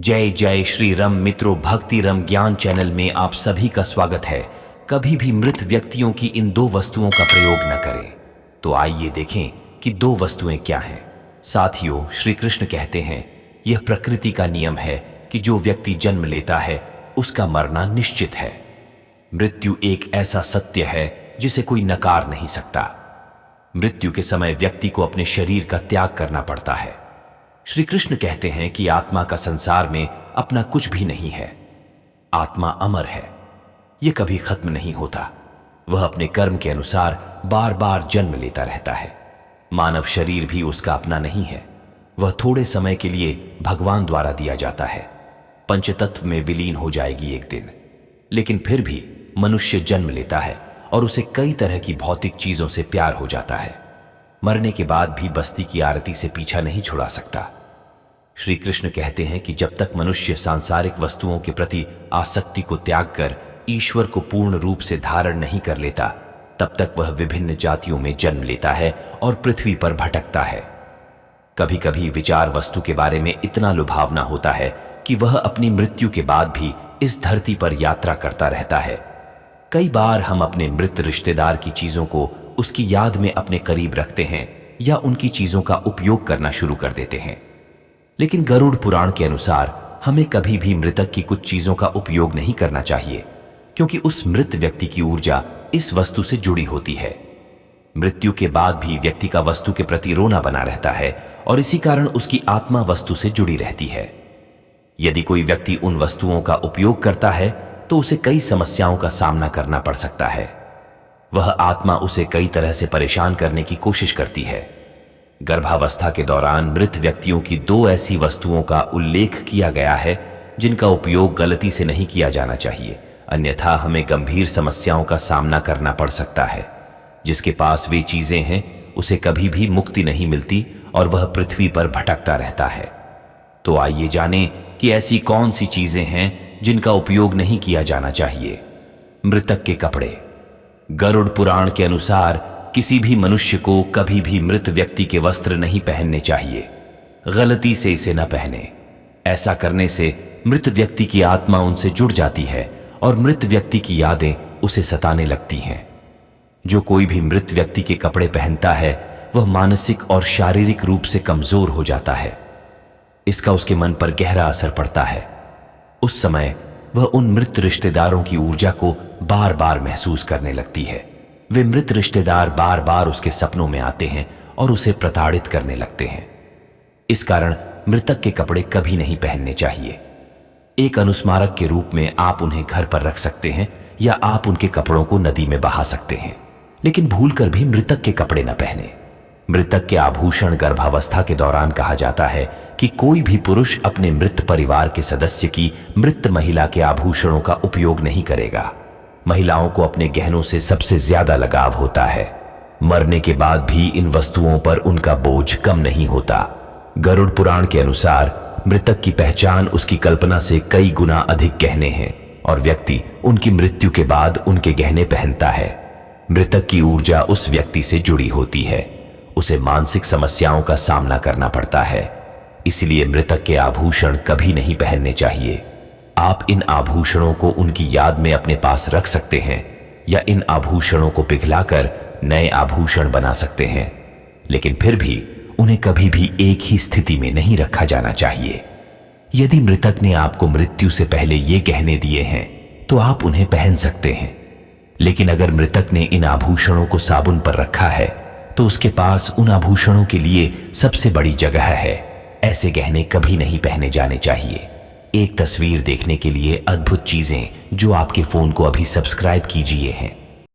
जय जय श्री राम मित्रों, भक्ति रम ज्ञान चैनल में आप सभी का स्वागत है। कभी भी मृत व्यक्तियों की इन दो वस्तुओं का प्रयोग न करें। तो आइए देखें कि दो वस्तुएं क्या हैं। साथियों, श्री कृष्ण कहते हैं, यह प्रकृति का नियम है कि जो व्यक्ति जन्म लेता है उसका मरना निश्चित है। मृत्यु एक ऐसा सत्य है जिसे कोई नकार नहीं सकता। मृत्यु के समय व्यक्ति को अपने शरीर का त्याग करना पड़ता है। श्री कृष्ण कहते हैं कि आत्मा का संसार में अपना कुछ भी नहीं है। आत्मा अमर है, यह कभी खत्म नहीं होता। वह अपने कर्म के अनुसार बार बार जन्म लेता रहता है। मानव शरीर भी उसका अपना नहीं है। वह थोड़े समय के लिए भगवान द्वारा दिया जाता है। पंचतत्व में विलीन हो जाएगी एक दिन, लेकिन फिर भी मनुष्य जन्म लेता है और उसे कई तरह की भौतिक चीजों से प्यार हो जाता है। मरने के बाद भी बस्ती की आरती से पीछा नहीं छुड़ा सकता। श्री कृष्ण कहते हैं कि जब तक मनुष्य सांसारिक वस्तुओं के प्रति आसक्ति को त्याग कर ईश्वर को पूर्ण रूप से धारण नहीं कर लेता, तब तक वह विभिन्न जातियों में जन्म लेता है और पृथ्वी पर भटकता है। कभी कभी विचार वस्तु के बारे में इतना लुभावना होता है कि वह अपनी मृत्यु के बाद भी इस धरती पर यात्रा करता रहता है। कई बार हम अपने मृत रिश्तेदार की चीजों को उसकी याद में अपने करीब रखते हैं या उनकी चीजों का उपयोग करना शुरू कर देते हैं। लेकिन गरुड़ पुराण के अनुसार हमें कभी भी मृतक की कुछ चीजों का उपयोग नहीं करना चाहिए, क्योंकि उस मृत व्यक्ति की ऊर्जा इस वस्तु से जुड़ी होती है। मृत्यु के बाद भी व्यक्ति का वस्तु के प्रति रोना बना रहता है और इसी कारण उसकी आत्मा वस्तु से जुड़ी रहती है। यदि कोई व्यक्ति उन वस्तुओं का उपयोग करता है तो उसे कई समस्याओं का सामना करना पड़ सकता है। वह आत्मा उसे कई तरह से परेशान करने की कोशिश करती है। गर्भावस्था के दौरान मृत व्यक्तियों की दो ऐसी वस्तुओं का उल्लेख किया गया है जिनका उपयोग गलती से नहीं किया जाना चाहिए, अन्यथा हमें गंभीर समस्याओं का सामना करना पड़ सकता है। जिसके पास वे चीजें हैं उसे कभी भी मुक्ति नहीं मिलती और वह पृथ्वी पर भटकता रहता है। तो आइए जानें कि ऐसी कौन सी चीजें हैं जिनका उपयोग नहीं किया जाना चाहिए। मृतक के कपड़े। गरुड़ पुराण के अनुसार किसी भी मनुष्य को कभी भी मृत व्यक्ति के वस्त्र नहीं पहनने चाहिए। गलती से इसे न पहने। ऐसा करने से मृत व्यक्ति की आत्मा उनसे जुड़ जाती है और मृत व्यक्ति की यादें उसे सताने लगती हैं। जो कोई भी मृत व्यक्ति के कपड़े पहनता है वह मानसिक और शारीरिक रूप से कमजोर हो जाता है। इसका उसके मन पर गहरा असर पड़ता है। उस समय वह उन मृत रिश्तेदारों की ऊर्जा को बार बार महसूस करने लगती है। वे मृत रिश्तेदार बार बार उसके सपनों में आते हैं और उसे प्रताड़ित करने लगते हैं। इस कारण मृतक के कपड़े कभी नहीं पहनने चाहिए। एक अनुस्मारक के रूप में आप उन्हें घर पर रख सकते हैं या आप उनके कपड़ों को नदी में बहा सकते हैं, लेकिन भूलकर भी मृतक के कपड़े न पहने। मृतक के आभूषण गर्भावस्था के दौरान कहा जाता है कि कोई भी पुरुष अपने मृत परिवार के सदस्य की मृत महिला के आभूषणों का उपयोग नहीं करेगा। महिलाओं को अपने गहनों से सबसे ज्यादा लगाव होता है। मरने के बाद भी इन वस्तुओं पर उनका बोझ कम नहीं होता। गरुड़ पुराण के अनुसार मृतक की पहचान उसकी कल्पना से कई गुना अधिक गहने हैं और व्यक्ति उनकी मृत्यु के बाद उनके गहने पहनता है। मृतक की ऊर्जा उस व्यक्ति से जुड़ी होती है। उसे मानसिक समस्याओं का सामना करना पड़ता है। इसलिए मृतक के आभूषण कभी नहीं पहनने चाहिए। आप इन आभूषणों को उनकी याद में अपने पास रख सकते हैं या इन आभूषणों को पिघलाकर नए आभूषण बना सकते हैं, लेकिन फिर भी उन्हें कभी भी एक ही स्थिति में नहीं रखा जाना चाहिए। यदि मृतक ने आपको मृत्यु से पहले ये गहने दिए हैं तो आप उन्हें पहन सकते हैं, लेकिन अगर मृतक ने इन आभूषणों को साबुन पर रखा है तो उसके पास उन आभूषणों के लिए सबसे बड़ी जगह है। ऐसे गहने कभी नहीं पहने जाने चाहिए। एक तस्वीर देखने के लिए अद्भुत चीजें जो आपके फोन को अभी सब्सक्राइब कीजिए हैं।